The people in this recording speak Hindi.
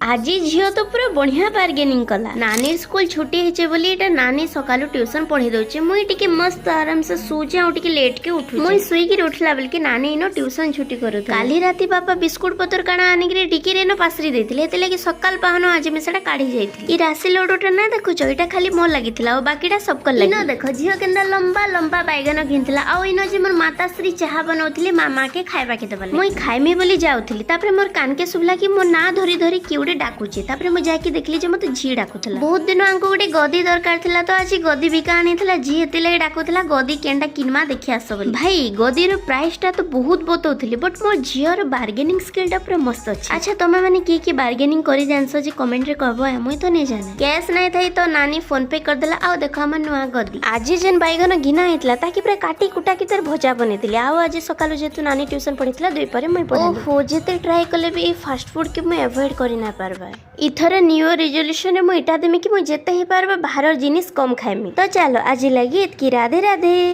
आज झील तो पूरा बढ़िया बार्गेनिंग कला। नानी स्कूल छुट्टी होचे बोली एटा नानी सकालु ट्यूशन पढ़े दउचे। मुई टिके मस्त आराम से सोचे आ टिके लेट के उठू। मुई सुई के उठला बेल के नानी इनो ट्यूशन छुट्टी करू। काली राती पापा बिस्कुट पतर काना आनी के टिके रेनो पासरी देथिले। हेते लागि सकाल पहनो आज में सेटा काढी जाईथि। ई राशि लोडोटा ना देखुचो एटा खाली मोर लागिथिला और बाकीटा सबकर लागि। इनो देखो झियो केंदा लंबा लंबा बैगन घिनथिला आ इनो जे मोर माताश्री चाहा बनौथिले मामा के खाइबा के देबले। मुई खाइमी बोली जाउथिली। तापरे मोर कान के सुबला कि मोर ना धरी धरी किउडे डाकुचे। तापरे मु जाकी देखली जे मते झी डाकुथला। बहुत दिन आंको गोटे गदी दरकार थिला तो आज गदी बिका आनीथिला। झी हेते लागि डाकुथला गदी केंडा किनमा देखि आसो बोली। भाई गदी रो प्राइस टा तो बहुत बतौथिली बट मोर झियर बार्गेनिंग स्किल टा पूरा मस्त अछि। अच्छा तमे माने की बार्गेनिंग करि जानसो जे कमेंट रे कहबो मुई तो नै जाने। कैश नै थई तो नानी फोन पे कर देला। आ देखो हमर नुआ गदी आज जेन बैगन घिना हेतला ताकि पूरा काटी कुटा के तर भजा बनेतिली। आ आज सकाल जेतु नानी ट्यूशन पढितला दुई परे मुई पढिली। ओहो जेते ट्राई करले भी फास्ट फूड के मुई अवॉइड करि ना पारबा। इथर न्यू रिजोल्यूशन मु इटा देमी कि मु जेते ही पारबा बाहर जिनिस कम खाइमी। तो चलो आज लगी इतकी राधे राधे।